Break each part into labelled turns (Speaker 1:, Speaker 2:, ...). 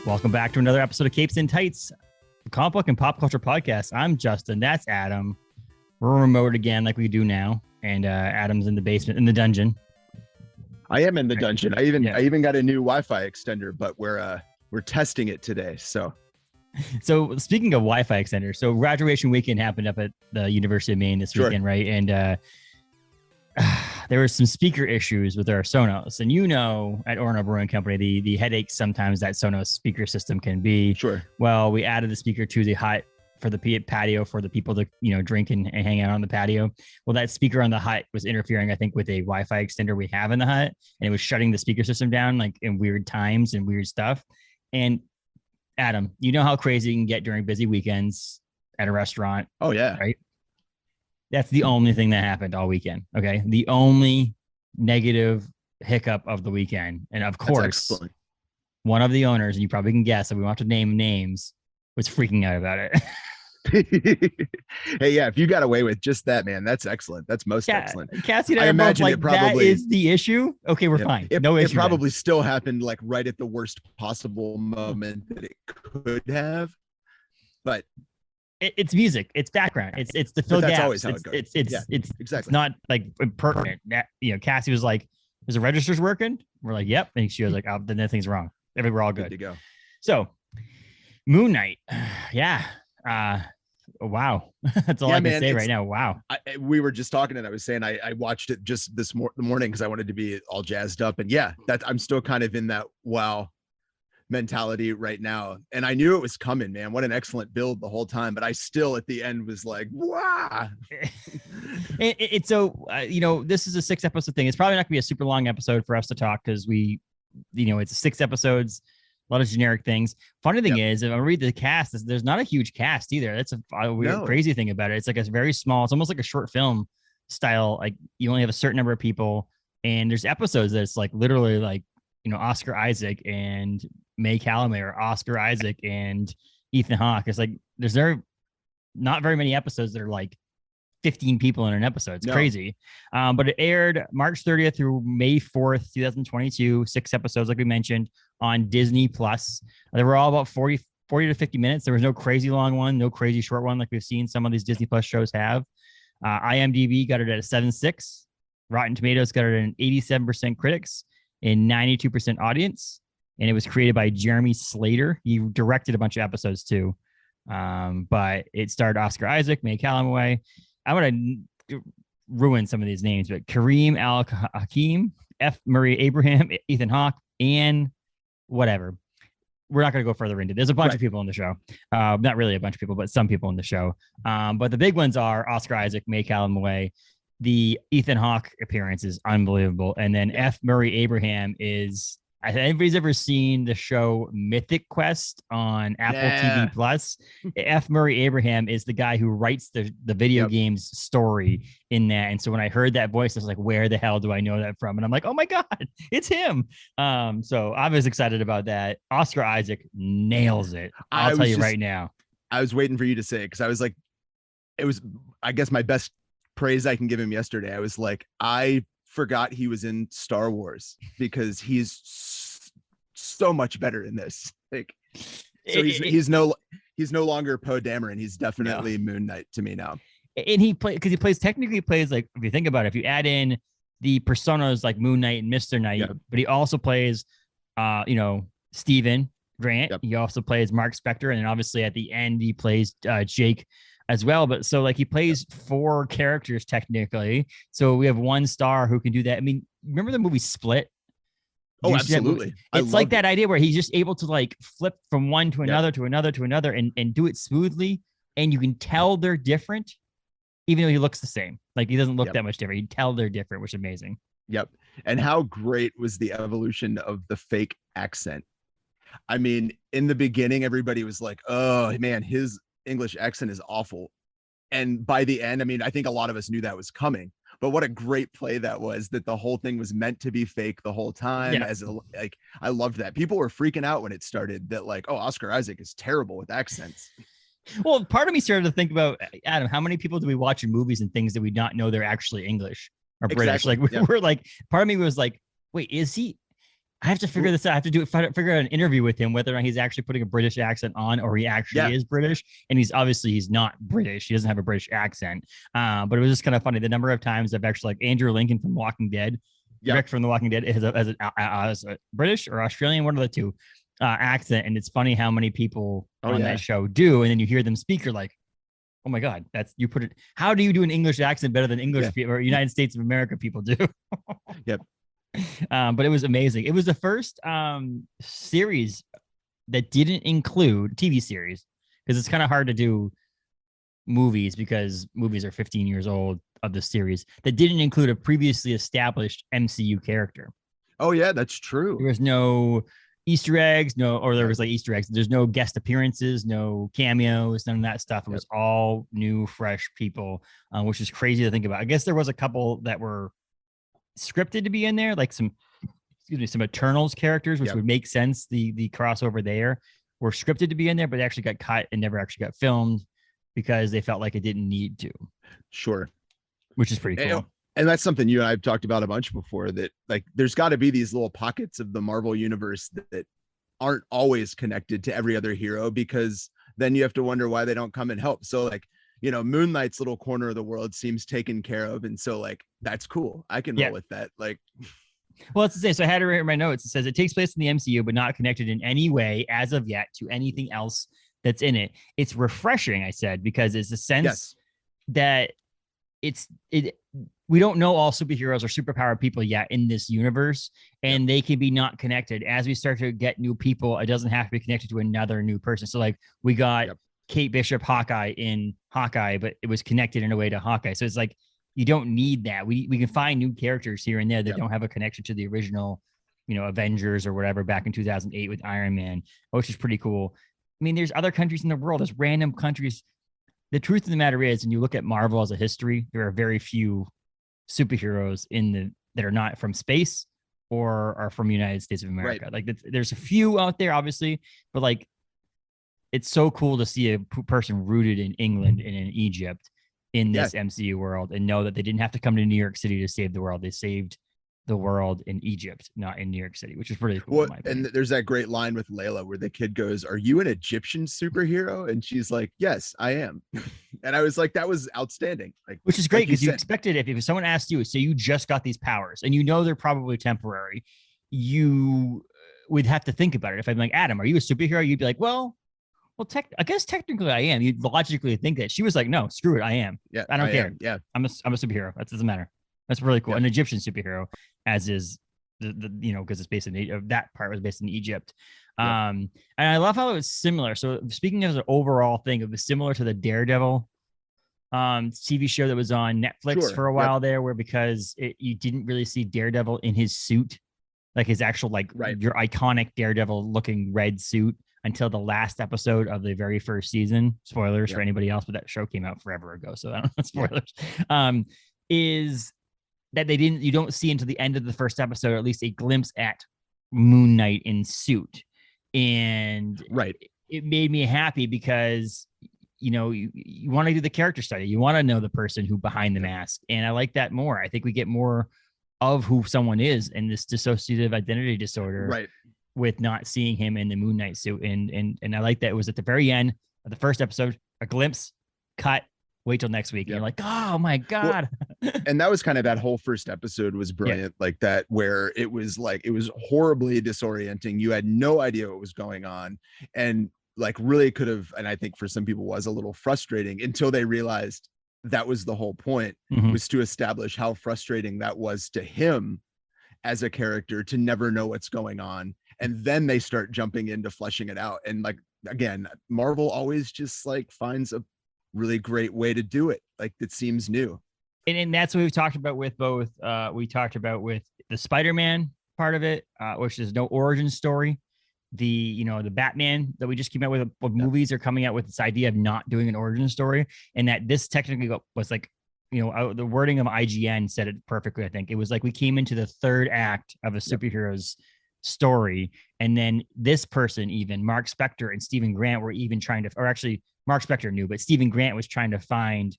Speaker 1: Welcome back to another episode of Capes and Tights, a comic book and pop culture podcast. I'm Justin. That's Adam. We're remote again, like we do now, and Adam's in the basement, in the dungeon.
Speaker 2: I am in the dungeon. I even got a new Wi-Fi extender, but we're testing it today. So
Speaker 1: speaking of Wi-Fi extenders, so graduation weekend happened up at the University of Maine this weekend, right? And there were some speaker issues with our Sonos, and at Orono Brewing Company, the headaches sometimes that Sonos speaker system can be.
Speaker 2: Sure.
Speaker 1: Well, we added the speaker to the hut for the patio for the people to drink and hang out on the patio. Well, that speaker on the hut was interfering, I think, with a Wi-Fi extender we have in the hut, and it was shutting the speaker system down like in weird times and weird stuff. And Adam, you know how crazy you can get during busy weekends at a restaurant.
Speaker 2: Oh yeah,
Speaker 1: right. That's the only thing that happened all weekend. Okay. The only negative hiccup of the weekend. And of course, one of the owners, and you probably can guess, and we want to name names, was freaking out about it.
Speaker 2: Hey, yeah, if you got away with just that, man, that's excellent. That's most excellent.
Speaker 1: Cassie and I imagine it probably, that is the issue. Okay, we're fine. No issue.
Speaker 2: It probably still happened like right at the worst possible moment that it could have. But
Speaker 1: it's music, it's background, it's the fill gaps. Always how it goes. It's exactly. It's not like impertinent. Cassie was like, "Is the registers working?" We're like, "Yep," and she was like, "Oh, then nothing's wrong. We're all good to go." So, Moon Knight, yeah. Wow, that's all I can say right now. Wow.
Speaker 2: We were just talking, and I was saying I watched it just the morning because I wanted to be all jazzed up, and yeah, that I'm still kind of in that wow mentality right now, and I knew it was coming, man. What an excellent build the whole time, but I still at the end was like, wow.
Speaker 1: It's so this is a 6-episode thing. It's probably not gonna be a super long episode for us to talk because we, it's 6 episodes, a lot of generic things. Funny thing is, if I read the cast, there's not a huge cast either. That's a weird, crazy thing about it. It's like a very small. It's almost like a short film style. Like you only have a certain number of people, and there's episodes that's like literally like Oscar Isaac and May Calamay, or Oscar Isaac and Ethan Hawke. It's like there's not very many episodes that are like 15 people in an episode. It's crazy. But it aired March 30th through May 4th, 2022, 6 episodes, like we mentioned, on Disney Plus. They were all about 40 to 50 minutes. There was no crazy long one, no crazy short one like we've seen some of these Disney Plus shows have. IMDb got it at a 7.6. Rotten Tomatoes got it at an 87% critics and 92% audience. And it was created by Jeremy Slater. He directed a bunch of episodes too. But it starred Oscar Isaac, May Calamay. I'm going to ruin some of these names, but Kareem Al-Hakim, F. Murray Abraham, Ethan Hawke, and whatever. We're not going to go further into it. There's a bunch of people in the show. Not really a bunch of people, but some people in the show. But the big ones are Oscar Isaac, May Calamay. The Ethan Hawke appearance is unbelievable. And then F. Murray Abraham is, I think everybody's ever seen the show Mythic Quest on Apple TV Plus. F. Murray Abraham is the guy who writes the video games story in that. And so when I heard that voice, I was like, where the hell do I know that from? And I'm like, oh my God, it's him. So I was excited about that. Oscar Isaac nails it. I'll tell you right now.
Speaker 2: I was waiting for you to say it because I was like, it was, I guess, my best praise I can give him yesterday. I was like, I forgot he was in Star Wars because he's so much better in this. Like, so he's no longer Poe Dameron. He's definitely Moon Knight to me now.
Speaker 1: And he plays like, if you think about it, if you add in the personas like Moon Knight and Mr. Knight, but he also plays Stephen Grant. He also plays Mark Spector, and then obviously at the end he plays Jake as well. But so like he plays 4 characters technically. So we have one star who can do that. I mean, remember the movie Split?
Speaker 2: Oh, absolutely.
Speaker 1: It's like that idea where he's just able to like flip from one to another to another to another and do it smoothly. And you can tell they're different, even though he looks the same. Like he doesn't look that much different. You can tell they're different, which is amazing.
Speaker 2: Yep. And how great was the evolution of the fake accent? I mean, in the beginning, everybody was like, oh man, his English accent is awful. And by the end, I mean, I think a lot of us knew that was coming, but what a great play that was, that the whole thing was meant to be fake the whole time. I loved that. People were freaking out when it started that like, oh, Oscar Isaac is terrible with accents.
Speaker 1: Well, part of me started to think about, Adam, how many people do we watch in movies and things that we not know they're actually English or British? Like we're like, part of me was like, wait, is he? I have to figure this out. I have to figure out an interview with him, whether or not he's actually putting a British accent on or he actually is British. And he's not British. He doesn't have a British accent. But it was just kind of funny. The number of times I've actually, like Andrew Lincoln from Walking Dead, Rick from The Walking Dead, as a British or Australian, one of the two accent. And it's funny how many people on that show do. And then you hear them speak, you're like, oh my God, you put it. How do you do an English accent better than English people or United States of America people do?
Speaker 2: Yep.
Speaker 1: But it was amazing. It was the first series that didn't include TV series, because it's kind of hard to do movies because movies are 15 years old of the series, that didn't include a previously established MCU character.
Speaker 2: Oh yeah, that's true.
Speaker 1: There was no Easter eggs, there was like Easter eggs. There's no guest appearances, no cameos, none of that stuff. It was all new, fresh people, which is crazy to think about. I guess there was a couple that were scripted to be in there, like some Eternals characters, which would make sense. The crossover there were scripted to be in there, but they actually got cut and never actually got filmed because they felt like it didn't need to.
Speaker 2: Sure.
Speaker 1: Which is pretty cool.
Speaker 2: And that's something you and I've talked about a bunch before, that like there's got to be these little pockets of the Marvel universe that aren't always connected to every other hero, because then you have to wonder why they don't come and help. So like, Moon Knight's little corner of the world seems taken care of. And so like, that's cool. I can roll with that. Like,
Speaker 1: well, it's to say, so I had it written in my notes. It says it takes place in the MCU, but not connected in any way as of yet to anything else that's in it. It's refreshing, I said, because it's a sense that we don't know all superheroes or superpowered people yet in this universe, and they can be not connected. As we start to get new people, it doesn't have to be connected to another new person. So like we got Kate Bishop Hawkeye in Hawkeye, but it was connected in a way to Hawkeye. So it's like, you don't need that. We can find new characters here and there that don't have a connection to the original, Avengers or whatever back in 2008 with Iron Man, which is pretty cool. I mean, there's other countries in the world, there's random countries. The truth of the matter is, when you look at Marvel as a history, there are very few superheroes that are not from space or are from United States of America. Like there's a few out there, obviously, but like, it's so cool to see a person rooted in England and in Egypt in this MCU world, and know that they didn't have to come to New York City to save the world. They saved the world in Egypt, not in New York City, which is pretty cool.
Speaker 2: Well, and there's that great line with Layla where the kid goes, "Are you an Egyptian superhero?" And she's like, "Yes, I am." And I was like, that was outstanding. Like,
Speaker 1: which is great, because you expected, if someone asked you, say you just got these powers and they're probably temporary, you would have to think about it. If I'm like, Adam, are you a superhero? You'd be like, well, I guess technically I am. You'd logically think that. She was like, no, screw it, I am. Yeah, I don't care. Yeah, I'm a superhero. That doesn't matter. That's really cool. An Egyptian superhero, as is the because it's based in that part was based in Egypt. And I love how it was similar. So speaking of the overall thing, it was similar to the Daredevil TV show that was on Netflix for a while there, where because you didn't really see Daredevil in his suit, like his actual your iconic Daredevil looking red suit, until the last episode of the very first season. Spoilers for anybody else, but that show came out forever ago, so I don't know, spoilers. Is that you don't see until the end of the first episode, or at least a glimpse at Moon Knight in suit. And it made me happy because you want to do the character study. You want to know the person who behind the mask. And I like that more. I think we get more of who someone is in this dissociative identity disorder, with not seeing him in the Moon Knight suit. And I like that it was at the very end of the first episode, a glimpse, cut, wait till next week. And you're like, oh my God.
Speaker 2: Well, and that was kind of, that whole first episode was brilliant, like that, where it was horribly disorienting. You had no idea what was going on, and like really could have, and I think for some people was a little frustrating, until they realized that was the whole point, was to establish how frustrating that was to him as a character, to never know what's going on. And then they start jumping into fleshing it out. And like, again, Marvel always just like finds a really great way to do it. Like, it seems new.
Speaker 1: And that's what we've talked about with both. We talked about with the Spider-Man part of it, which is no origin story. The Batman that we just came out with movies are coming out with this idea of not doing an origin story, and that this technically was like, the wording of IGN said it perfectly. I think it was like, we came into the third act of a superhero's story, and then this person, even Mark Spector and Stephen Grant, were even trying to, or actually Mark Spector knew, but Stephen Grant was trying to find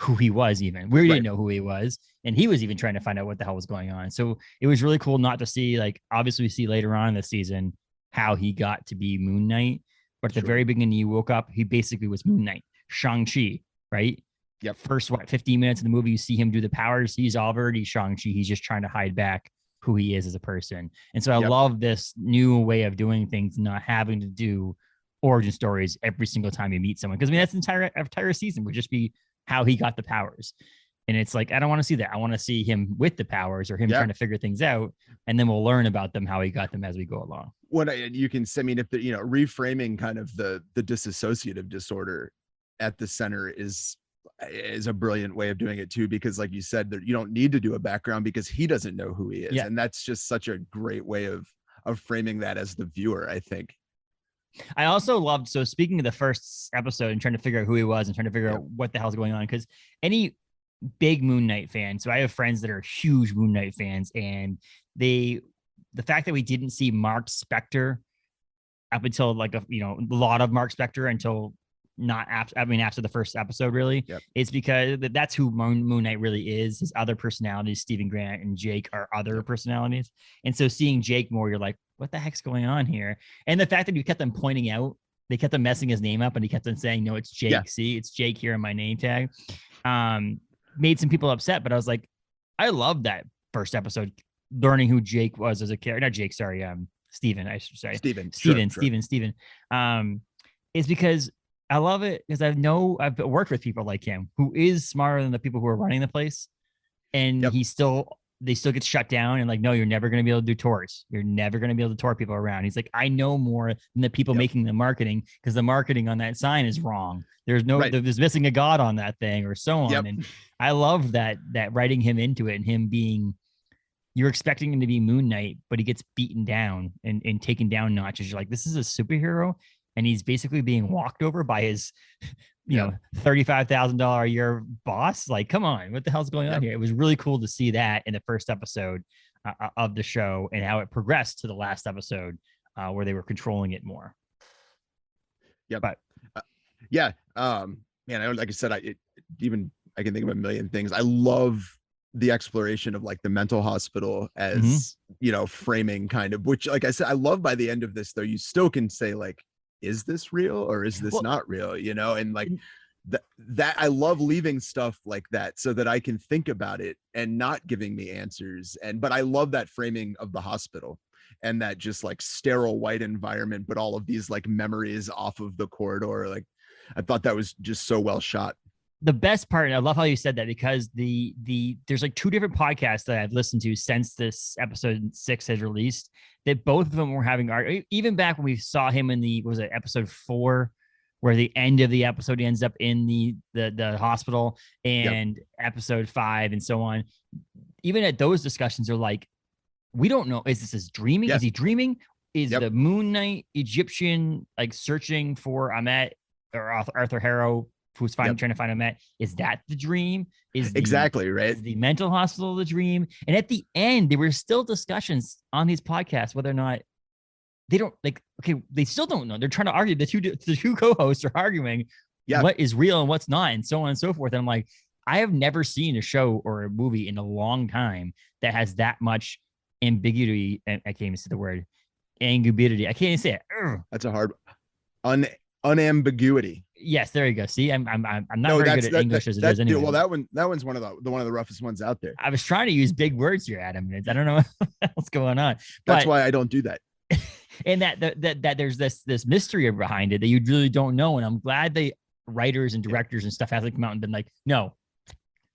Speaker 1: who he was even. We didn't know who he was. And he was even trying to find out what the hell was going on. So it was really cool not to see, like, obviously we see later on in the season how he got to be Moon Knight. But at the very beginning, you woke up, he basically was Moon Knight. Shang-Chi, right?
Speaker 2: Yep.
Speaker 1: First, 15 minutes of the movie, you see him do the powers. He's already Shang-Chi. He's just trying to hide back who he is as a person. And so I love this new way of doing things, not having to do origin stories every single time you meet someone. Because I mean, that's the entire season would just be how he got the powers. And it's like, I don't want to see that. I want to see him with the powers or him trying to figure things out. And then we'll learn about them, how he got them as we go along.
Speaker 2: You can, I mean, if the, reframing kind of the dissociative disorder at the center is a brilliant way of doing it too, because like you said, that you don't need to do a background because he doesn't know who he is. And that's just such a great way of framing that as the viewer, I think.
Speaker 1: I also loved, so speaking of the first episode and trying to figure out who he was and trying to figure out what the hell's going on, because any big Moon Knight fan, so I have friends that are huge Moon Knight fans, and the fact that we didn't see Mark Spector up until like a lot of Mark Spector until after the first episode, really, it's because that's who Moon Knight really is. His other personalities, Stephen Grant and Jake, are other personalities. And so seeing Jake more, you're like, what the heck's going on here? And the fact that you kept them pointing out, they kept them messing his name up, and he kept on saying, no, it's Jake. See, it's Jake here on my name tag. Made some people upset, but I was like, I love that first episode, learning who Jake was as a character. Not Jake, sorry, Steven, I should say. Steven. Is because I love it because I've worked with people like him who is smarter than the people who are running the place. And they still get shut down and like, no, you're never going to be able to do tours. You're never going to be able to tour people around. He's like, I know more than the people making the marketing, because the marketing on that sign is wrong. There's there's missing a God on that thing or so on. And I love that writing him into it and him being, you're expecting him to be Moon Knight, but he gets beaten down and taken down notches. You're like, this is a superhero. And he's basically being walked over by his, $35,000 a year boss. Like, come on, what the hell's going on here? It was really cool to see that in the first episode of the show and how it progressed to the last episode where they were controlling it more.
Speaker 2: Yeah,
Speaker 1: but
Speaker 2: man, like I said, I can think of a million things. I love the exploration of like the mental hospital as framing kind of, which, like I said, I love. By the end of this, though, you still can say like, is this real or is this not real? And like that I love leaving stuff like that so that I can think about it and not giving me answers. But I love that framing of the hospital and that just like sterile white environment, but all of these like memories off of the corridor. Like, I thought that was just so well shot.
Speaker 1: The best part, and I love how you said that, because there's like two different podcasts that I've listened to since this episode 6 has released, that both of them were having even back when we saw him in episode 4, where the end of the episode ends up in the hospital, and episode 5 and so on. Even at those discussions are like, we don't know, is this his dreaming? Is he dreaming? Is the Moon Knight Egyptian like searching for Amet or Arthur Harrow, who's trying to find Amet? Is that the dream? Is the mental hospital the dream? And at the end, there were still discussions on these podcasts whether or not they don't like. Okay, they still don't know. They're trying to argue. The two co-hosts are arguing what is real and what's not, and so on and so forth. And I'm like, I have never seen a show or a movie in a long time that has that much ambiguity. And I can't even say the word ambiguity. I can't even say it.
Speaker 2: That's a hard unambiguity.
Speaker 1: Yes, there you go. See, I'm not very good at English as it is anyway.
Speaker 2: Well, that one's one of the roughest ones out there.
Speaker 1: I was trying to use big words here, Adam. I don't know what's going on.
Speaker 2: That's why I don't do that.
Speaker 1: And that there's this mystery behind it that you really don't know. And I'm glad the writers and directors and stuff haven't come out and been like, no,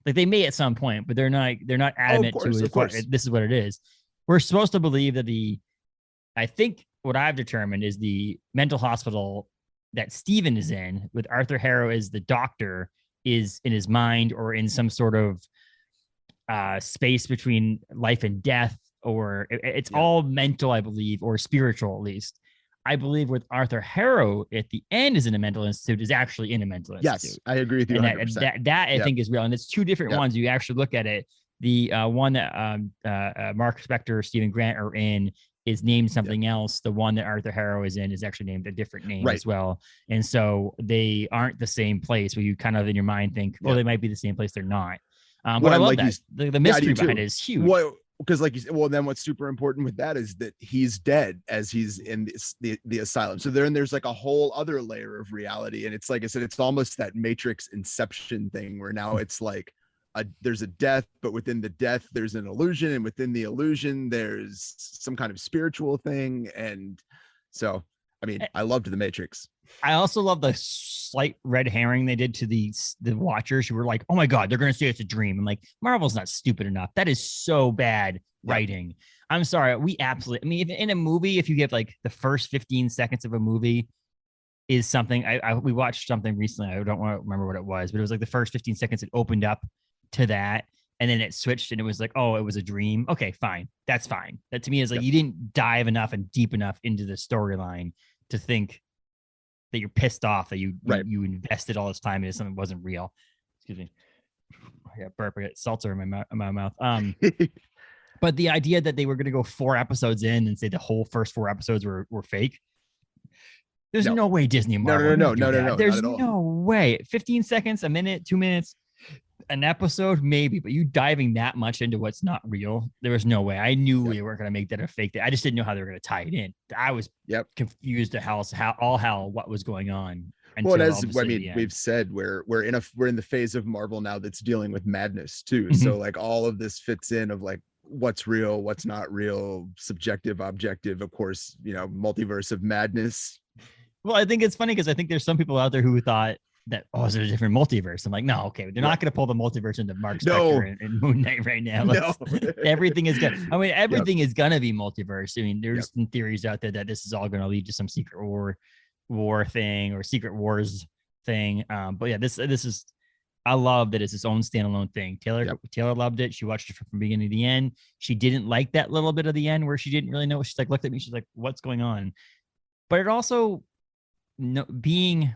Speaker 1: like they may at some point, but they're not adamant this is what it is. We're supposed to believe that I think what I've determined is the mental hospital that Steven is in, with Arthur Harrow as the doctor, is in his mind or in some sort of space between life and death, or it's all mental, I believe, or spiritual at least. I believe with Arthur Harrow at the end is in a mental institute, is actually in a mental institute.
Speaker 2: Yes, I agree with you.
Speaker 1: And that I think is real. And it's two different ones. You actually look at it. The one that Mark Spector, Stephen Grant are in is named something else. The one that Arthur Harrow is in is actually named a different name
Speaker 2: Right.
Speaker 1: as well. And so they aren't the same place where you kind of in your mind think, oh, they might be the same place. They're not. But I
Speaker 2: and
Speaker 1: love
Speaker 2: like
Speaker 1: that. The
Speaker 2: yeah, I do
Speaker 1: mystery behind
Speaker 2: too.
Speaker 1: it is huge.
Speaker 2: What, because like you said, well, then what's super important with that is that he's dead as he's in the asylum. So there's like a whole other layer of reality. And it's like I said, it's almost that Matrix Inception thing where now it's like there's a death, but within the death, there's an illusion. And within the illusion, there's some kind of spiritual thing. And so, I mean, I loved the Matrix.
Speaker 1: I also love the slight red herring they did to the watchers who were like, "Oh my god, they're gonna say it's a dream." I'm like, Marvel's not stupid enough. That is so bad writing. I'm sorry. We absolutely. I mean, if in a movie, if you get like the first 15 seconds of a movie is something. We watched something recently. I don't want to remember what it was, but it was like the first 15 seconds it opened up to that, and then it switched and it was like, oh, it was a dream. Okay, fine. That's fine. That to me is like you didn't dive enough and deep enough into the storyline to think that you're pissed off that you invested all this time into something that wasn't real. Excuse me. I got burp. I got seltzer in my mouth. But the idea that they were going to go 4 episodes in and say the whole first 4 episodes were fake. There's no way Disney and Marvel. No. There's no way. 15 seconds, a minute, 2 minutes, an episode, maybe, but you diving that much into what's not real, there was no way. I knew we weren't going to make that a fake thing. I just didn't know how they were going to tie it in. I was confused to how what was going on.
Speaker 2: Well, as I mean, we've said we're in the phase of Marvel now that's dealing with madness too. Mm-hmm. So like all of this fits in of like what's real, what's not real, subjective, objective. Of course, Multiverse of Madness.
Speaker 1: Well, I think it's funny because I think there's some people out there who thought that, is there a different multiverse? I'm like, no, okay. They're not going to pull the multiverse into Mark Spector and Moon Knight right now. Everything is going to, everything is going to be multiverse. I mean, there's some theories out there that this is all going to lead to some secret war thing or secret wars thing. But yeah, this is, I love that it's its own standalone thing. Taylor loved it. She watched it from beginning to the end. She didn't like that little bit of the end where she didn't really know. She's like, looked at me. She's like, what's going on? But it also, being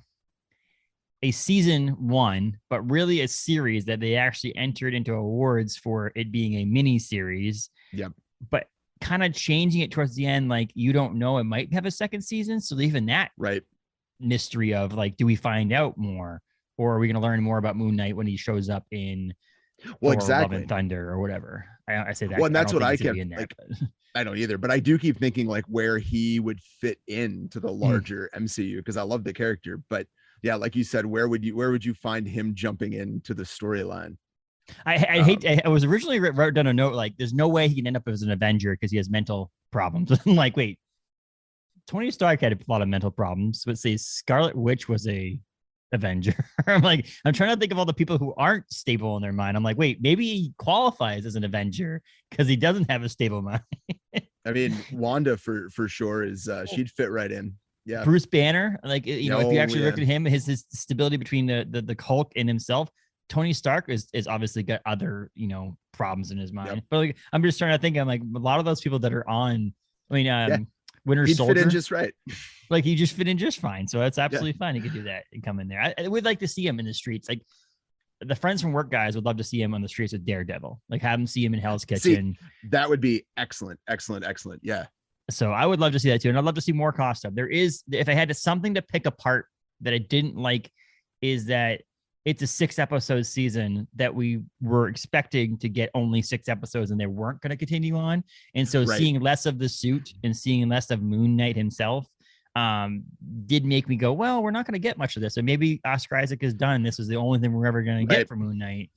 Speaker 1: a season 1, but really a series that they actually entered into awards for it being a mini series.
Speaker 2: Yep.
Speaker 1: But kind of changing it towards the end, like you don't know, it might have a second season. So even that mystery of like, do we find out more, or are we going to learn more about Moon Knight when he shows up in Love and Thunder or whatever? I say that.
Speaker 2: Well, and that's what I kept like. I don't either, but I do keep thinking like where he would fit into the larger MCU because I love the character, but. Yeah, like you said, where would you find him jumping into the storyline?
Speaker 1: I was originally wrote down a note like, there's no way he can end up as an Avenger because he has mental problems. I'm like, wait, Tony Stark had a lot of mental problems. Let's say Scarlet Witch was a Avenger. I'm trying to think of all the people who aren't stable in their mind. I'm like, wait, maybe he qualifies as an Avenger because he doesn't have a stable mind.
Speaker 2: I mean, Wanda for sure is she'd fit right in. Yeah.
Speaker 1: Bruce Banner, like if you actually look at him, his stability between the Hulk and himself, Tony Stark is obviously got other problems in his mind. But like I'm just trying to think, I'm like a lot of those people that are on, Winter Soldier
Speaker 2: fit in just right.
Speaker 1: Like he just fit in just fine. So that's absolutely fine. He could do that and come in there. I would like to see him in the streets. Like the Friends from Work guys would love to see him on the streets with Daredevil. Like have him see him in Hell's Kitchen.
Speaker 2: That would be excellent. Yeah.
Speaker 1: So I would love to see that too. And I'd love to see more costume. There is, if I had something to pick apart that I didn't like, is that it's a 6-episode season that we were expecting to get only 6 episodes and they weren't going to continue on. And so seeing less of the suit and seeing less of Moon Knight himself did make me go, well, we're not going to get much of this. So maybe Oscar Isaac is done. This is the only thing we're ever going to get for Moon Knight.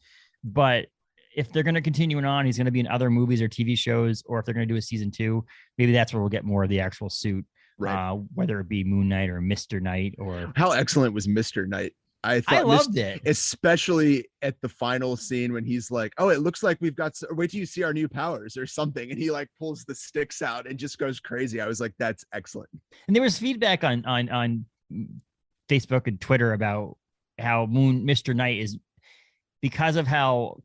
Speaker 1: But if they're going to continue on, he's going to be in other movies or TV shows, or if they're going to do a season 2, maybe that's where we'll get more of the actual suit, whether it be Moon Knight or Mr. Knight. Or
Speaker 2: how excellent was Mr. Knight? I loved it, especially at the final scene when he's like, "Oh, it looks like we've got. Wait till you see our new powers or something," and he like pulls the sticks out and just goes crazy. I was like, "That's excellent."
Speaker 1: And there was feedback on Facebook and Twitter about how Mr. Knight is, because of how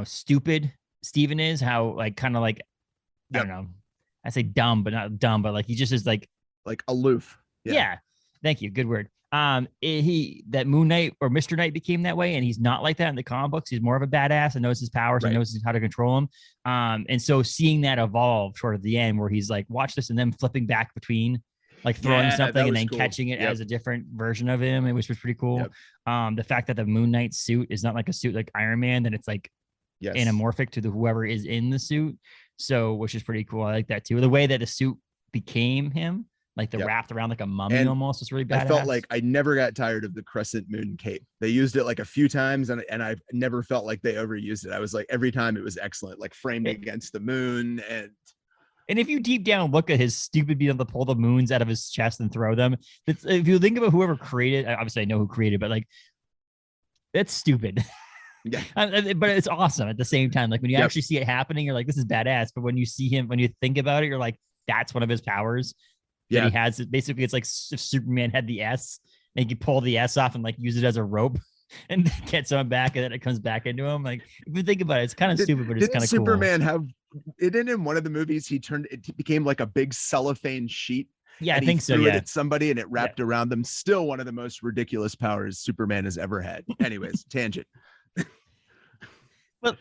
Speaker 1: stupid Steven is, how like kind of like I don't know, I say dumb but not dumb, but like he just is like
Speaker 2: aloof.
Speaker 1: Yeah, thank you, good word. That Moon Knight or Mr. Knight became that way, and he's not like that in the comic books. He's more of a badass and knows his powers and
Speaker 2: Right.
Speaker 1: knows how to control them. And so seeing that evolve toward the end, where he's like, watch this, and then flipping back between, like throwing
Speaker 2: Yeah,
Speaker 1: something
Speaker 2: that
Speaker 1: and
Speaker 2: was
Speaker 1: then
Speaker 2: cool.
Speaker 1: catching it
Speaker 2: Yep.
Speaker 1: as a different version of him, which was pretty cool.
Speaker 2: Yep.
Speaker 1: The fact that the Moon Knight suit is not like a suit like Iron Man, that it's like
Speaker 2: Yes.
Speaker 1: anamorphic to whoever is in the suit. So, which is pretty cool. I like that too. The way that the suit became him, like the
Speaker 2: Yep.
Speaker 1: wrapped around like a mummy
Speaker 2: And
Speaker 1: almost, was really badass.
Speaker 2: I felt like I never got tired of the crescent moon cape. They used it like a few times, and I never felt like they overused it. I was like, every time it was excellent, like framed against the moon.
Speaker 1: And if you deep down look at his stupid being able to pull the moons out of his chest and throw them, if you think about whoever created, obviously I know who created, but like, that's stupid.
Speaker 2: Yeah.
Speaker 1: But it's awesome at the same time. Like when you actually see it happening, you're like, this is badass. But when you see him, when you think about it, you're like, that's one of his powers. Yeah. He has it. Basically, it's like if Superman had the S and he could pull the S off and like use it as a rope and get someone back, and then it comes back into him. Like if you think about it, it's kind of stupid, but it's kind of cool.
Speaker 2: Superman have it in one of the movies? It became like a big cellophane sheet.
Speaker 1: Yeah, I think so.
Speaker 2: Threw
Speaker 1: Yeah,
Speaker 2: it at somebody and it wrapped around them. Still one of the most ridiculous powers Superman has ever had. Anyways, tangent.
Speaker 1: Well,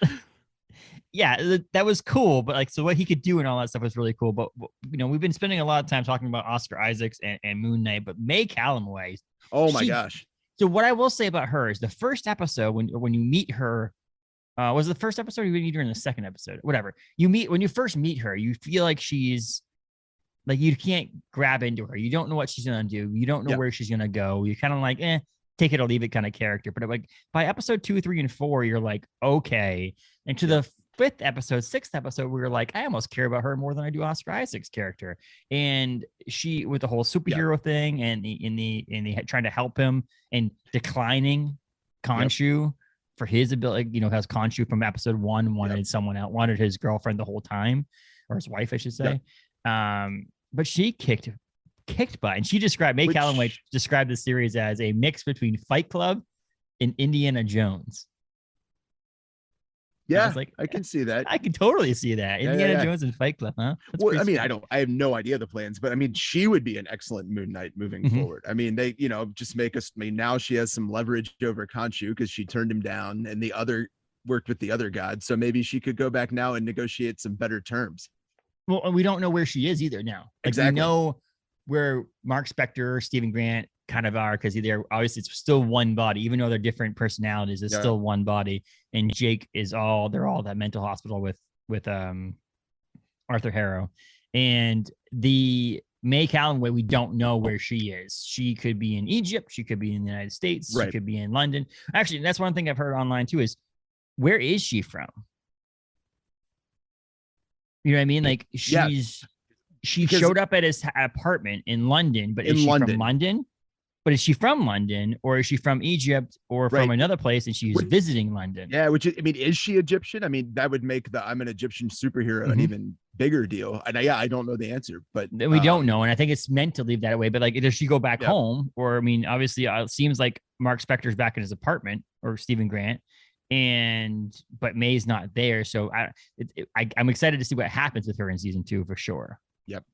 Speaker 1: yeah, that was cool. But like, so what he could do and all that stuff was really cool. But we've been spending a lot of time talking about Oscar Isaacs and Moon Knight, but May Calloway.
Speaker 2: Oh my gosh.
Speaker 1: So what I will say about her is the first episode when you meet her, was it the first episode or you meet her in the second episode? Whatever. When you first meet her, you feel like she's like, you can't grab into her. You don't know what she's gonna do. You don't know where she's gonna go. You're kind of like, take it or leave it kind of character. But like by episode 2, 3, and 4, you're like, okay. And to the 5th episode, 6th episode, we were like, I almost care about her more than I do Oscar Isaac's character. And she, with the whole superhero thing and in the trying to help him and declining Khonshu for his ability, has Khonshu from episode 1 wanted someone else, wanted his girlfriend the whole time, or his wife, I should say. But she kicked butt, and she described May Calloway described the series as a mix between Fight Club and Indiana Jones.
Speaker 2: Yeah, I can see that.
Speaker 1: I can totally see that. Indiana Jones and Fight Club, huh?
Speaker 2: Well, I mean, I have no idea the plans, but I mean, she would be an excellent Moon Knight moving forward. I mean, they, just make us. I mean, now she has some leverage over Khonshu because she turned him down, and the other worked with the other god. So maybe she could go back now and negotiate some better terms.
Speaker 1: Well, we don't know where she is either now. Like, exactly. We know where Mark Spector, Stephen Grant kind of are, because they're obviously it's still one body, even though they're different personalities. It's still one body. And Jake they're all that mental hospital with Arthur Harrow, and the May Calloway. We don't know where she is. She could be in Egypt. She could be in the United States. She could be in London. Actually, that's one thing I've heard online too, is where is she from? You know what I mean? Like she showed up at his apartment in London, but is she from London? But is she from London, or is she from Egypt, or from another place and she's visiting London? Yeah,
Speaker 2: is she Egyptian? I mean, that would make I'm an Egyptian superhero an even bigger deal. And I don't know the answer, but
Speaker 1: we don't know. And I think it's meant to leave that way. But like, does she go back home? Or, I mean, obviously it seems like Mark Spector's back in his apartment, or Stephen Grant, but May's not there. So I'm excited to see what happens with her in season 2 for sure.
Speaker 2: Yep.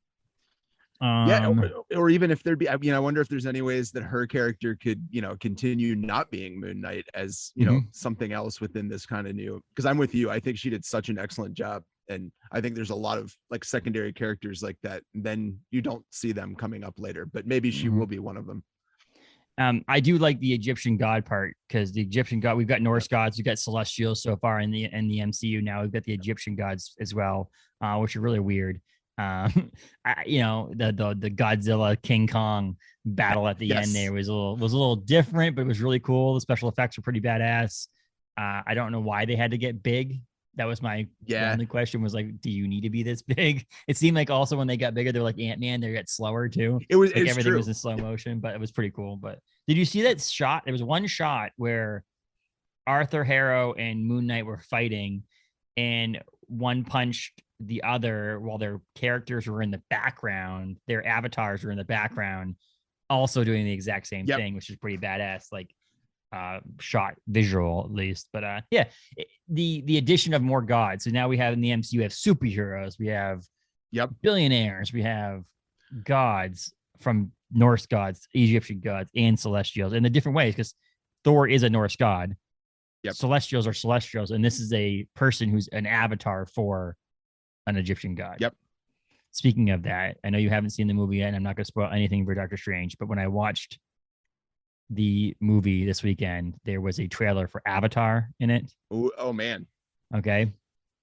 Speaker 2: Or even if there'd be, I wonder if there's any ways that her character could, continue not being Moon Knight as, something else within this kind of new, because I'm with you. I think she did such an excellent job. And I think there's a lot of like secondary characters like that. And then you don't see them coming up later, but maybe she will be one of them.
Speaker 1: I do like the Egyptian god part, because the Egyptian god, we've got Norse gods, we've got celestials so far in the MCU. Now we've got the Egyptian gods as well, which are really weird. The Godzilla King Kong battle at the end there was a little different, but it was really cool. The special effects were pretty badass. I don't know why they had to get big. That was my only question, was like, do you need to be this big? It seemed like also when they got bigger, they're like Ant-Man, they got slower too. Everything was in slow motion, but it was pretty cool. But did you see that shot? There was one shot where Arthur Harrow and Moon Knight were fighting, and one punched the other while their characters were in the background. Their avatars were in the background, also doing the exact same thing, which is pretty badass. Like, shot visual at least. But the addition of more gods. So now we have in the MCU, we have superheroes, we have billionaires, we have gods from Norse gods, Egyptian gods, and celestials in the different ways, because Thor is a Norse god.
Speaker 2: Yep.
Speaker 1: Celestials are celestials, and this is a person who's an avatar for an Egyptian god.
Speaker 2: Yep.
Speaker 1: Speaking of that, I know you haven't seen the movie yet, and I'm not going to spoil anything for Doctor Strange, but when I watched the movie this weekend, there was a trailer for Avatar in it.
Speaker 2: Ooh, oh man.
Speaker 1: Okay.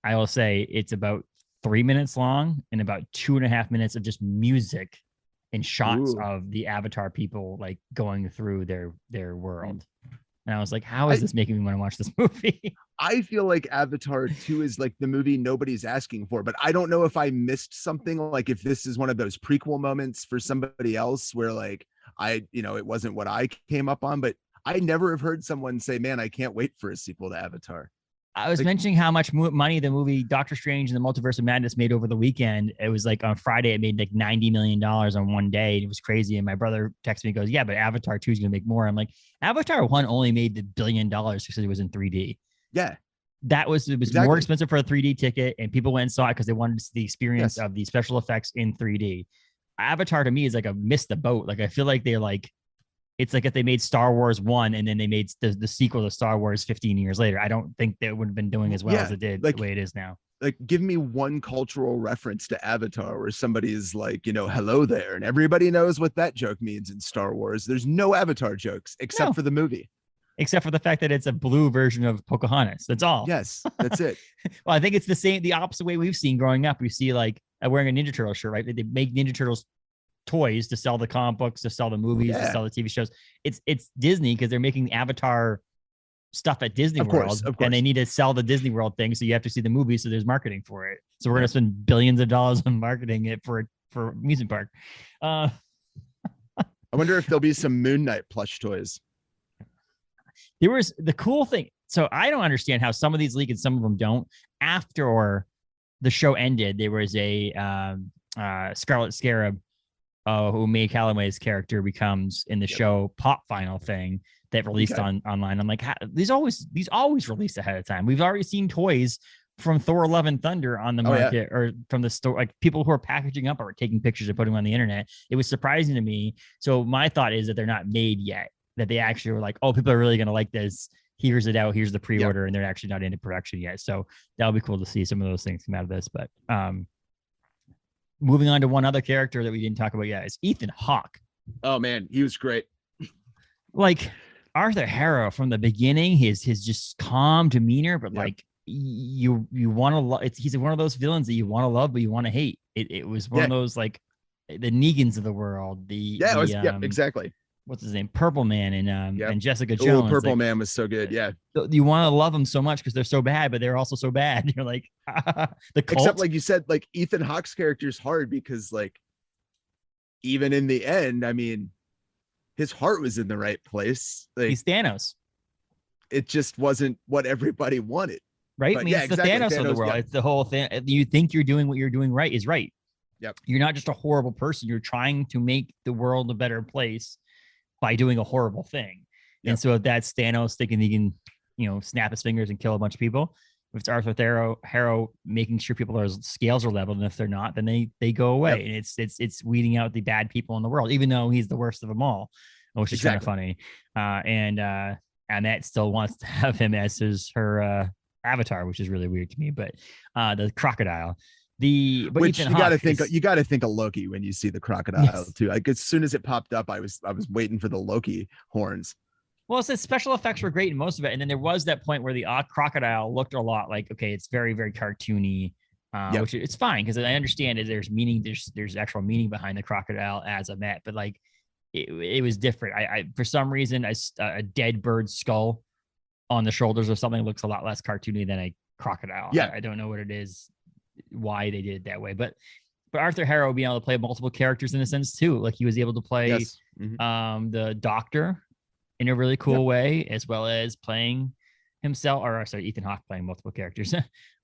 Speaker 1: I will say it's about 3 minutes long and about 2.5 minutes of just music and shots of the Avatar people like going through their world. And I was like, how is this making me want to watch this movie?
Speaker 2: I feel like Avatar 2 is like the movie nobody's asking for, but I don't know if I missed something, like if this is one of those prequel moments for somebody else where like it wasn't what I came up on, but I never have heard someone say, man, I can't wait for a sequel to Avatar.
Speaker 1: I was mentioning how much money the movie Doctor Strange and the Multiverse of Madness made over the weekend. It was like on Friday, it made like $90 million on one day. And it was crazy. And my brother texted me and goes, yeah, but Avatar 2 is going to make more. I'm like, Avatar 1 only made the $1 billion because it was in 3D.
Speaker 2: Yeah.
Speaker 1: It was exactly more expensive for a 3D ticket. And people went and saw it because they wanted to see the experience of the special effects in 3D. Avatar to me is like a missed the boat. Like, I feel like they're like, it's like if they made Star Wars 1 and then they made the sequel to Star Wars 15 years later. I don't think they would have been doing as well as it did the way it is now.
Speaker 2: Like, give me one cultural reference to Avatar where somebody's like, hello there. And everybody knows what that joke means in Star Wars. There's no Avatar jokes except for the movie.
Speaker 1: Except for the fact that it's a blue version of Pocahontas. That's all.
Speaker 2: Yes, that's it.
Speaker 1: Well, I think it's the opposite way we've seen growing up. We see like wearing a Ninja Turtle shirt, right? They make Ninja Turtles toys to sell the comic books, to sell the movies, to sell the TV shows. It's Disney because they're making Avatar stuff at Disney World, and they need to sell the Disney World thing. So you have to see the movie. So there's marketing for it. So we're going to spend billions of dollars on marketing it for amusement park.
Speaker 2: I wonder if there'll be some Moon Knight plush toys.
Speaker 1: There was the cool thing. So I don't understand how some of these leak and some of them don't. After the show ended, there was a Scarlet Scarab who May Calloway's character becomes in the show pop final thing that released online. I'm like, these always released ahead of time. We've already seen toys from Thor: Love and Thunder on the market or from the store, like people who are packaging up or taking pictures and putting them on the internet. It was surprising to me. So my thought is that they're not made yet, that they actually were like, oh, people are really going to like this. Here's it out. Here's the pre-order. And they're actually not into production yet. So that'll be cool to see some of those things come out of this. But moving on to one other character that we didn't talk about yet is Ethan Hawke.
Speaker 2: Oh man, he was great.
Speaker 1: Like Arthur Harrow from the beginning, his just calm demeanor, but like you want to love. He's one of those villains that you want to love, but you want to hate. It was one of those like the Negans of the world.
Speaker 2: Exactly.
Speaker 1: What's his name? Purple Man and Jessica Jones.
Speaker 2: Purple Man was so good. Yeah.
Speaker 1: You want to love them so much because they're so bad, but they're also so bad. You're like, the cult.
Speaker 2: Except like you said, like Ethan Hawke's character is hard because like, even in the end, I mean, his heart was in the right place. Like,
Speaker 1: he's Thanos.
Speaker 2: It just wasn't what everybody wanted.
Speaker 1: Right? I mean, it's the Thanos of the world. It's the whole thing. You think you're doing what you're doing right is right.
Speaker 2: Yep.
Speaker 1: You're not just a horrible person. You're trying to make the world a better place by doing a horrible thing. Yep. And so if that's Thanos thinking he can, snap his fingers and kill a bunch of people, if it's Arthur Harrow making sure people's scales are leveled, and if they're not, then they go away. Yep. And it's weeding out the bad people in the world, even though he's the worst of them all, which is kind of funny. And Annette still wants to have him as her avatar, which is really weird to me. But the crocodile. Which
Speaker 2: you got to think of Loki when you see the crocodile too. Like as soon as it popped up, I was waiting for the Loki horns.
Speaker 1: Well, it says special effects were great in most of it, and then there was that point where the crocodile looked a lot like, okay, it's very very cartoony, which it's fine because I understand that there's meaning, there's actual meaning behind the crocodile as a Met, but like it was different. I for some reason a dead bird's skull on the shoulders or something looks a lot less cartoony than a crocodile. I don't know what it is, why they did it that way, but Arthur Harrow being able to play multiple characters in a sense too, like he was able to play the Doctor in a really cool way, as well as playing himself, or sorry, Ethan Hawke playing multiple characters,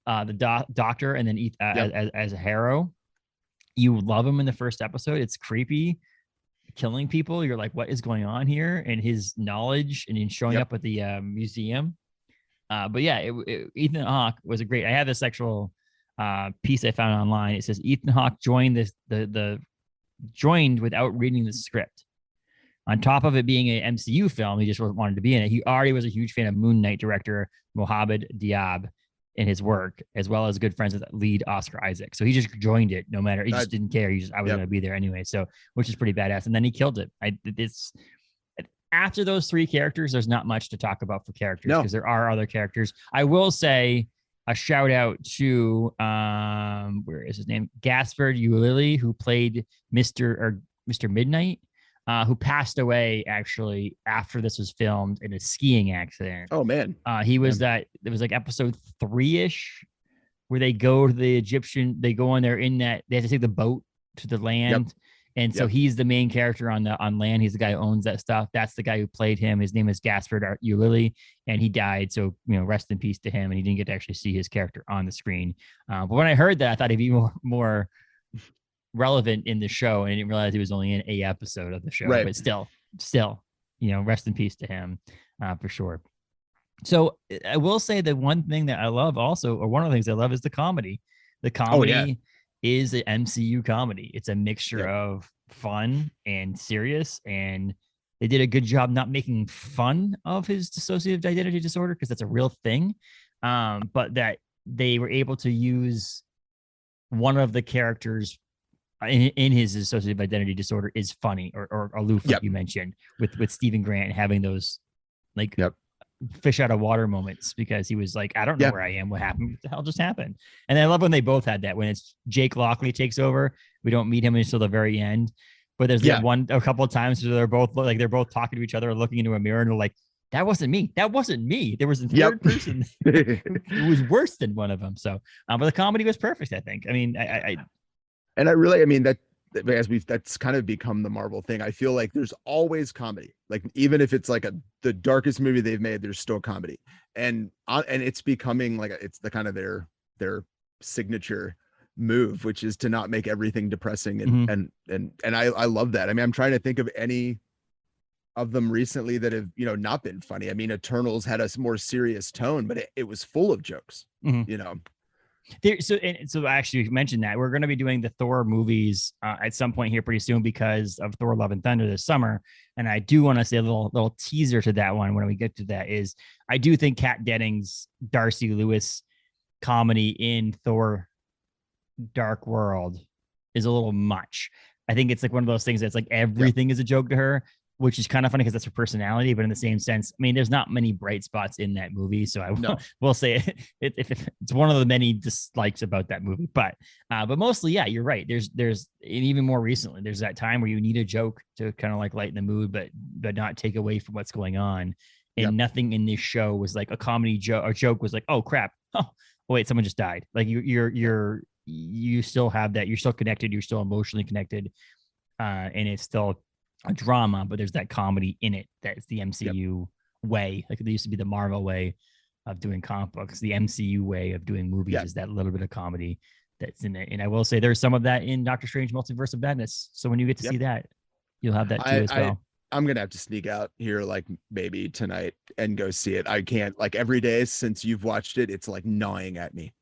Speaker 1: the Doctor, and then as a Harrow. You love him in the first episode. It's creepy, killing people. You're like, what is going on here? And his knowledge and in showing up at the museum. But yeah, Ethan Hawke was a great. I have this actual piece I found online. It says Ethan Hawke joined the joined without reading the script. On top of it being an MCU film, he just wanted to be in it. He already was a huge fan of Moon Knight director Mohamed Diab in his work, as well as good friends with lead Oscar Isaac. So he just joined it no matter. He just didn't care. I was going to be there anyway. So, which is pretty badass. And then he killed it. It's after those three characters, there's not much to talk about for characters because there are other characters. I will say a shout out to where is his name? Gaspard Ulliel, who played Mr. Midnight. Who passed away actually after this was filmed in a skiing accident.
Speaker 2: Oh man.
Speaker 1: He was it was like episode 3-ish where they go to the Egyptian, they go on there in that, they have to take the boat to the land. Yep. And so he's the main character on land. He's the guy who owns that stuff. That's the guy who played him. His name is Gaspard Ulliel, and he died. So, rest in peace to him. And he didn't get to actually see his character on the screen. But when I heard that, I thought he'd be more relevant in the show, and I didn't realize he was only in a episode of the show. Right. But still, rest in peace to him, for sure. So I will say that one thing that I love also, or one of the things I love, is the comedy. The comedy is an MCU comedy. It's a mixture of fun and serious, and they did a good job not making fun of his dissociative identity disorder, because that's a real thing, but that they were able to use one of the characters in his dissociative identity disorder is funny or aloof, like you mentioned, with Stephen Grant having those fish out of water moments, because he was like, I don't know where I am. What happened? What the hell just happened? And I love when they both had that, when it's Jake Lockley takes over. We don't meet him until the very end, but there's a couple of times where they're both talking to each other, looking into a mirror, and they're like, that wasn't me. That wasn't me. There was a third person. It was worse than one of them. So, but the comedy was perfect, I think. I mean,
Speaker 2: that's kind of become the Marvel thing. I feel like there's always comedy. Like, even if it's like the darkest movie they've made, there's still comedy. And it's becoming like, it's the kind of their signature move, which is to not make everything depressing. And I love that. I mean, I'm trying to think of any of them recently that have, not been funny. I mean, Eternals had a more serious tone, but it was full of jokes,
Speaker 1: So actually, you mentioned that we're going to be doing the Thor movies at some point here pretty soon, because of Thor: Love and Thunder this summer. And I do want to say a little teaser to that one when we get to that is, I do think Kat Dennings' Darcy Lewis comedy in Thor: Dark World is a little much. I think it's like one of those things that's like everything is a joke to her, which is kind of funny because that's her personality. But in the same sense, I mean, there's not many bright spots in that movie. So I will say it's one of the many dislikes about that movie. But mostly, you're right. There's and even more recently, there's that time where you need a joke to kind of like lighten the mood, but not take away from what's going on. And nothing in this show was like a comedy joke. Or joke was like, oh crap, wait, someone just died. Like you still have that. You're still connected. You're still emotionally connected, and it's still a drama, but there's that comedy in it. That's the MCU way. Like, it used to be the Marvel way of doing comic books. The MCU way of doing movies is that little bit of comedy that's in it. And I will say there's some of that in Doctor Strange Multiverse of Madness. So when you get to see that, you'll have that too as well.
Speaker 2: I'm going to have to sneak out here, like maybe tonight, and go see it. I can't, like, every day since you've watched it, it's like gnawing at me.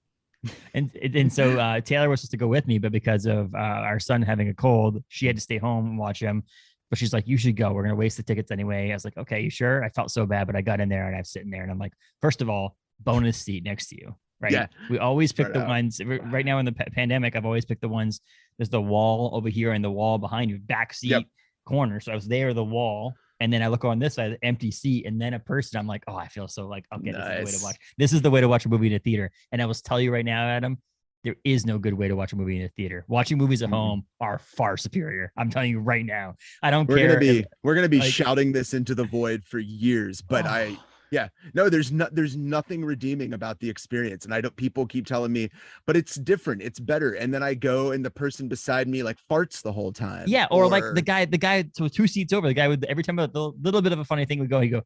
Speaker 1: And so Taylor was supposed to go with me, but because of our son having a cold, she had to stay home and watch him. But she's like, you should go. We're going to waste the tickets anyway. I was like, okay, you sure? I felt so bad, but I got in there and I was sitting there and I'm like, first of all, bonus seat next to you, right? Yeah. We always pick the ones right now in the pandemic. I've always picked the ones. There's the wall over here and the wall behind you, back seat corner. So I was there, the wall. And then I look on this side, empty seat, and then a person. I'm like, oh, I feel so like, okay, this is the way to watch. This is the way to watch a movie in a theater. And I will tell you right now, Adam, there is no good way to watch a movie in a theater. Watching movies at home are far superior. I'm telling you right now. I don't care.
Speaker 2: We're gonna be shouting this into the void for years, but there's nothing redeeming about the experience. And people keep telling me, but it's different, it's better. And then I go and the person beside me like farts the whole time.
Speaker 1: Yeah, or like the guy so 2 seats over, the guy with every time a little bit of a funny thing would go, he go.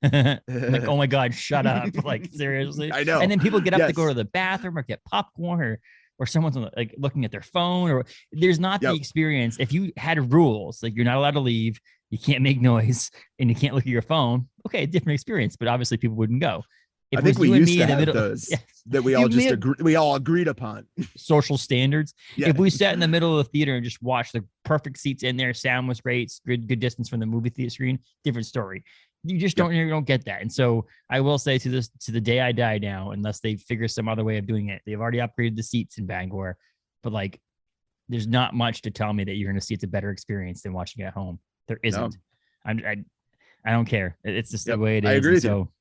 Speaker 1: Like, oh my god, shut up. Like, seriously.
Speaker 2: I know.
Speaker 1: And then people get up to go to the bathroom or get popcorn, or someone's like looking at their phone, or there's not the experience. If you had rules, like you're not allowed to leave, you can't make noise, and you can't look at your phone, okay, different experience, but obviously people wouldn't go. If
Speaker 2: I
Speaker 1: it
Speaker 2: think
Speaker 1: was
Speaker 2: we
Speaker 1: you and
Speaker 2: used
Speaker 1: me
Speaker 2: to
Speaker 1: in the
Speaker 2: have
Speaker 1: middle,
Speaker 2: those
Speaker 1: yeah,
Speaker 2: that we
Speaker 1: you
Speaker 2: all
Speaker 1: and me
Speaker 2: just
Speaker 1: have
Speaker 2: we all agreed upon.
Speaker 1: social standards.
Speaker 2: Yeah.
Speaker 1: If we sat in the middle of the theater and just watched the perfect seats in there, sound was great, good distance from the movie theater screen, different story. You just
Speaker 2: Yep.
Speaker 1: don't get that. And so I will say to the day I die now, unless they figure some other way of doing it, they've already upgraded the seats in Bangor, but like there's not much to tell me that you're going to see it's a better experience than watching it at home. There isn't.
Speaker 2: No.
Speaker 1: I don't care. It's just the way it
Speaker 2: I
Speaker 1: is.
Speaker 2: agree
Speaker 1: And
Speaker 2: with you.
Speaker 1: so,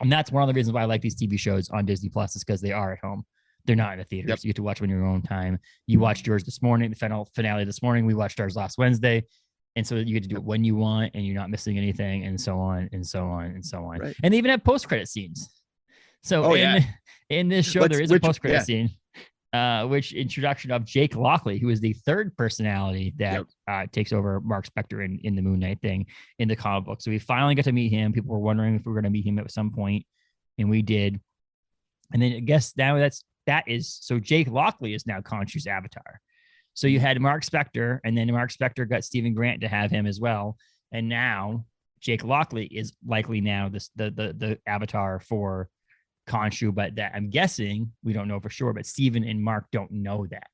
Speaker 1: and that's one of the reasons why I like these TV shows on Disney Plus is because they are at home. They're not in the theaters.
Speaker 2: Yep.
Speaker 1: You get to watch them in your own time. You watched yours this morning, the finale this morning. We watched ours last Wednesday. And so you get to do it when you want and you're not missing anything and so on and so on and so on.
Speaker 2: Right.
Speaker 1: And they even have post-credit scenes. So in this show, there is a post-credit scene, which introduction of Jake Lockley, who is the third personality that takes over Mark Spector in the Moon Knight thing in the comic book. So we finally got to meet him. People were wondering if we were going to meet him at some point, and we did. And then I guess now that is so Jake Lockley is now Khonshu's avatar. So you had Mark Spector, and then Mark Spector got Stephen Grant to have him as well. And now Jake Lockley is likely now the avatar for Khonshu, but that I'm guessing, we don't know for sure, but Stephen and Mark don't know that.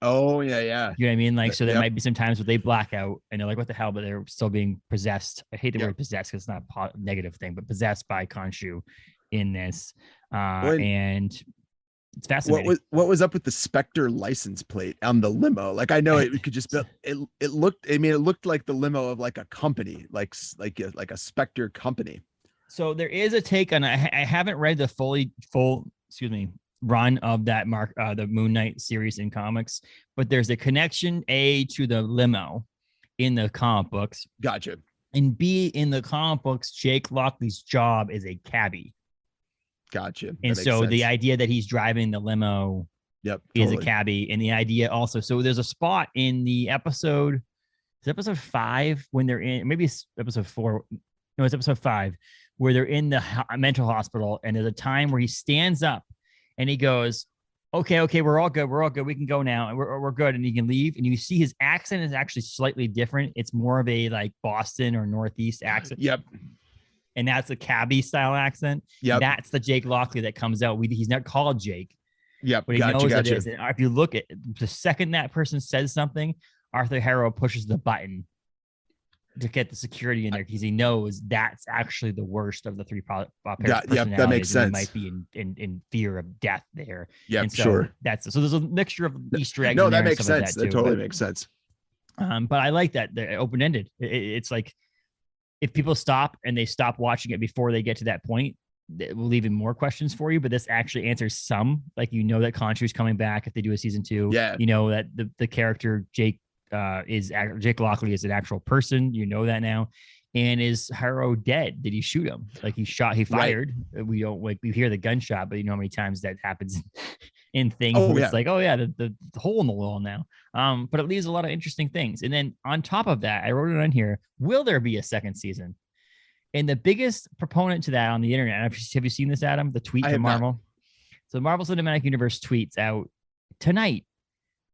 Speaker 2: Oh, yeah.
Speaker 1: You know what I mean? Like, so there might be some times where they black out and they're like, what the hell? But they're still being possessed. I hate the word possessed because it's not a negative thing, but possessed by Khonshu in this. And it's fascinating.
Speaker 2: What was up with the Spectre license plate on the limo? Like, I know it could just be, it looked like the limo of like a company, like a Spectre company.
Speaker 1: So there is a take on, I haven't read the full run of that the Moon Knight series in comics, but there's a connection to the limo in the comic books.
Speaker 2: Gotcha.
Speaker 1: And B, in the comic books, Jake Lockley's job is a cabbie.
Speaker 2: Gotcha.
Speaker 1: And so the idea that he's driving the limo is a cabbie. And the idea also, so there's a spot in the episode, it's episode 5 when they're in, maybe it's episode 4. No, it's episode 5 where they're in the mental hospital. And there's a time where he stands up and he goes, okay, we're all good. We can go now. And we're good. And he can leave. And you see his accent is actually slightly different. It's more of a like Boston or Northeast accent.
Speaker 2: Yep.
Speaker 1: And that's a cabbie style accent.
Speaker 2: Yep.
Speaker 1: That's the Jake Lockley that comes out. He's not called Jake.
Speaker 2: Yep.
Speaker 1: But he knows it is. And if you look at the second that person says something, Arthur Harrow pushes the button to get the security in there because he knows that's actually the worst of the three personalities.
Speaker 2: That makes sense.
Speaker 1: He might be in fear of death there.
Speaker 2: Yeah,
Speaker 1: so
Speaker 2: sure.
Speaker 1: So there's a mixture of Easter eggs.
Speaker 2: No, that makes sense. That totally makes sense.
Speaker 1: But I like that they're open ended. It's like if people stop and they stop watching it before they get to that point, it will leave in more questions for you. But this actually answers some. Like that Khonshu's coming back if they do a season 2.
Speaker 2: Yeah.
Speaker 1: That the character Jake Jake Lockley is an actual person. That now. And is Harrow dead? Did he shoot him? Like he fired. Right. We don't we hear the gunshot, but you know how many times that happens in things where it's like, the hole in the wall now. But it leaves a lot of interesting things. And then on top of that, I wrote it on here, will there be a second season? And the biggest proponent to that on the internet, have you seen this, Adam? The tweet from Marvel? Not. So Marvel Cinematic Universe tweets out tonight,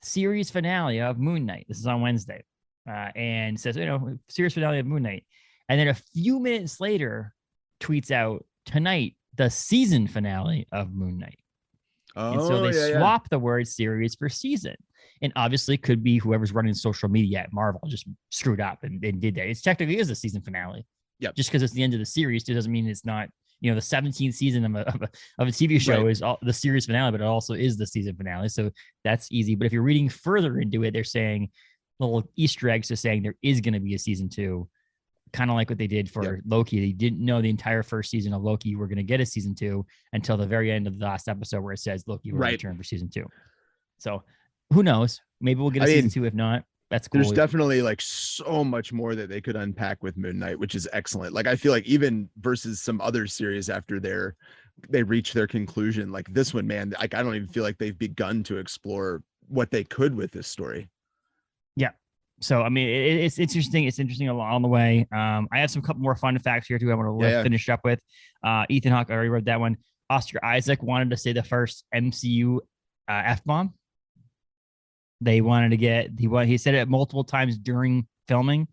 Speaker 1: series finale of Moon Knight. This is on Wednesday. And says, series finale of Moon Knight. And then a few minutes later, tweets out tonight, the season finale of Moon Knight. And so they swap the word series for season. And obviously could be whoever's running social media at Marvel just screwed up and did that. It's technically is a season finale.
Speaker 2: Yeah.
Speaker 1: Just because it's the end of the series, it doesn't mean it's not, the 17th season of a TV show is the series finale, but it also is the season finale. So that's easy. But if you're reading further into it, they're saying little Easter eggs to saying there is going to be a season 2. Kind of like what they did for Loki. They didn't know the entire first season of Loki were going to get a season 2 until the very end of the last episode where it says Loki will return for season 2. So who knows? Maybe we'll get a season 2. If not, that's cool.
Speaker 2: There's definitely like so much more that they could unpack with Moon Knight, which is excellent. Like I feel like even versus some other series after they reach their conclusion, like this one, man, like I don't even feel like they've begun to explore what they could with this story.
Speaker 1: Yeah. So, I mean, it's interesting. It's interesting along the way. I have some couple more fun facts here, too. I want to finish up with. Ethan Hawke, I already wrote that one. Oscar Isaac wanted to say the first MCU F-bomb. They wanted to he said it multiple times during filming.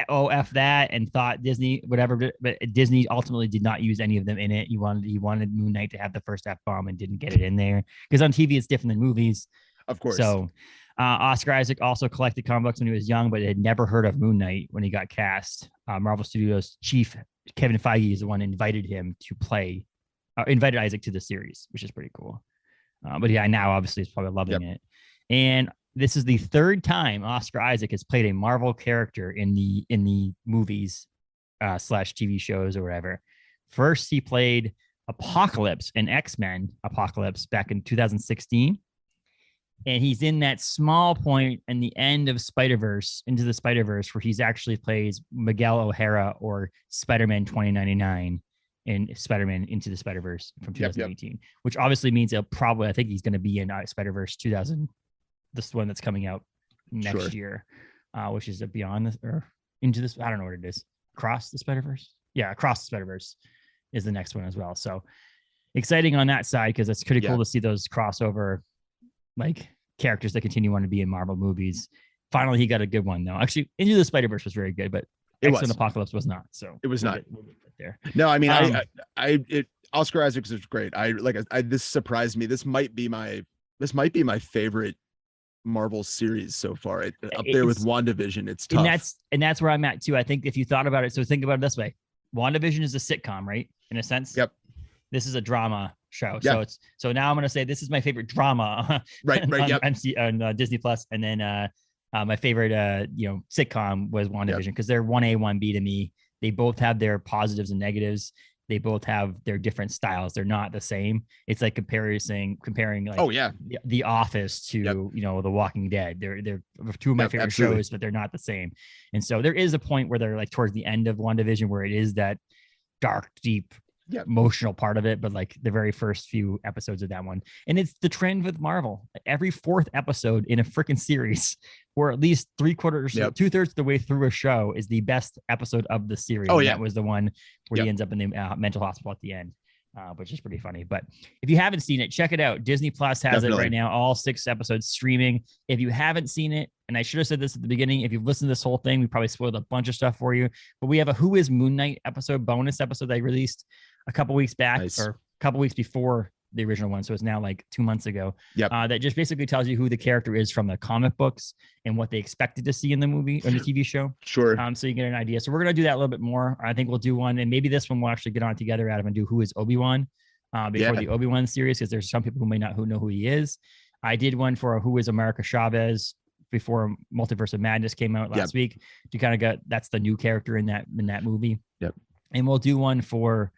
Speaker 1: oh, F that, and thought Disney, whatever, but Disney ultimately did not use any of them in it. He wanted Moon Knight to have the first F-bomb and didn't get it in there. Because on TV, it's different than movies.
Speaker 2: Of course.
Speaker 1: So Oscar Isaac also collected comic books when he was young, but had never heard of Moon Knight when he got cast. Marvel Studios chief Kevin Feige is the one invited him to play, invited Isaac to the series, which is pretty cool. But yeah, now obviously he's probably loving it. And this is the third time Oscar Isaac has played a Marvel character in the movies / TV shows or whatever. First, he played Apocalypse in X-Men Apocalypse back in 2016. And he's in that small point in the end of Spider-Verse, Into the Spider-Verse, where he's actually plays Miguel O'Hara or Spider-Man 2099 in Spider-Man Into the Spider-Verse from 2018, which obviously means I think he's going to be in Spider-Verse 2000, this one that's coming out next year, which is a Beyond this or Into this. I don't know what it is. Across the Spider-Verse. Yeah, Across the Spider-Verse is the next one as well. So exciting on that side because it's pretty cool to see those crossover like characters that continue on to be in Marvel movies. Finally, he got a good one though. Actually, Into the Spider-Verse was very good, but X-Men Apocalypse was not. So
Speaker 2: it was not.
Speaker 1: We'll get there.
Speaker 2: No, I mean, Oscar Isaac is great. This surprised me. This might be my favorite Marvel series so far. Up there with WandaVision. It's tough.
Speaker 1: And that's where I'm at too. I think if you thought about it, so think about it this way: WandaVision is a sitcom, right? In a sense.
Speaker 2: Yep.
Speaker 1: This is a drama show. Yep. So now I'm going to say this is my favorite drama.
Speaker 2: Right.
Speaker 1: on Disney Plus, and then my favorite sitcom was WandaVision because they're 1A 1B to me. They both have their positives and negatives. They both have their different styles. They're not the same. It's like comparing like The Office to The Walking Dead. They're two of my favorite shows, but they're not the same. And so there is a point where they're like towards the end of WandaVision where it is that dark, deep, emotional part of it, but like the very first few episodes of that one. And it's the trend with Marvel. Every fourth episode in a freaking series, or at least 2/3 of the way through a show, is the best episode of the series. That was the one where he ends up in the mental hospital at the end, which is pretty funny. But if you haven't seen it, check it out. Disney Plus has it right now, all 6 episodes streaming. If you haven't seen it, and I should have said this at the beginning, if you've listened to this whole thing, we probably spoiled a bunch of stuff for you, but we have a Who is Moon Knight bonus episode that I released a couple weeks back, or a couple weeks before the original one. So it's now like 2 months ago. That just basically tells you who the character is from the comic books and what they expected to see in the movie or the TV show.
Speaker 2: Sure.
Speaker 1: So you get an idea. So we're going to do that a little bit more. I think we'll do one, and maybe this one we'll actually get on together, Adam, and do Who is Obi-Wan before the Obi-Wan series, because there's some people who may not know who he is. I did one for Who is America Chavez before Multiverse of Madness came out last week to kind of get, that's the new character in that movie. And we'll do one for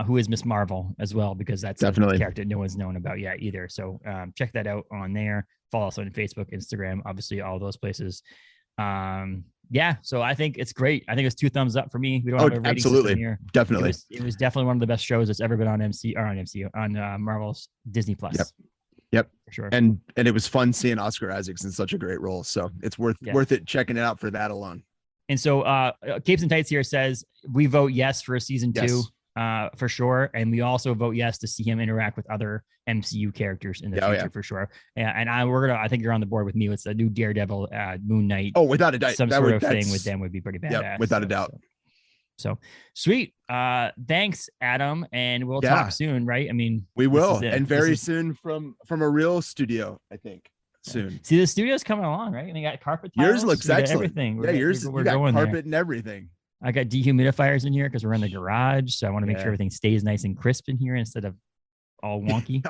Speaker 1: Who is Miss Marvel as well, because that's definitely a character no one's known about yet either. So check that out on there. Follow us on Facebook, Instagram, obviously all those places. So I think it's great. I think it's 2 thumbs up for me. We don't have a rating system here.
Speaker 2: Definitely.
Speaker 1: It was definitely one of the best shows that's ever been on Marvel's Disney Plus.
Speaker 2: Yep.
Speaker 1: For sure.
Speaker 2: And it was fun seeing Oscar Isaacs in such a great role. So it's worth it checking it out for that alone.
Speaker 1: And so Capes and Tights here says we vote yes for a season 2. For sure, and we also vote yes to see him interact with other MCU characters in the future for sure. And I think you're on the board with me. It's a new Daredevil, Moon Knight.
Speaker 2: Oh, without a doubt,
Speaker 1: some sort of thing with them would be pretty badass.
Speaker 2: Without a doubt.
Speaker 1: So sweet. Thanks, Adam, and we'll talk soon, right? I mean,
Speaker 2: we will, and very soon from a real studio, I think. Soon.
Speaker 1: See, the studio's coming along, right? And they got carpet tiles.
Speaker 2: Yours looks excellent.
Speaker 1: Everything.
Speaker 2: Yours you got
Speaker 1: going
Speaker 2: carpet
Speaker 1: there.
Speaker 2: And everything.
Speaker 1: I got dehumidifiers in here because we're in the garage, so I want to make sure everything stays nice and crisp in here instead of all wonky.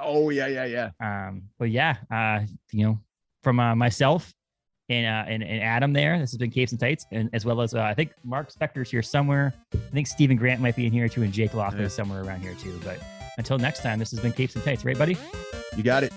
Speaker 1: But from myself and Adam there, this has been Capes and Tights, and as well as I think Mark Spector's here somewhere. I think Stephen Grant might be in here too, and Jake Loft is somewhere around here too. But until next time, this has been Capes and Tights, right, buddy?
Speaker 2: You got it.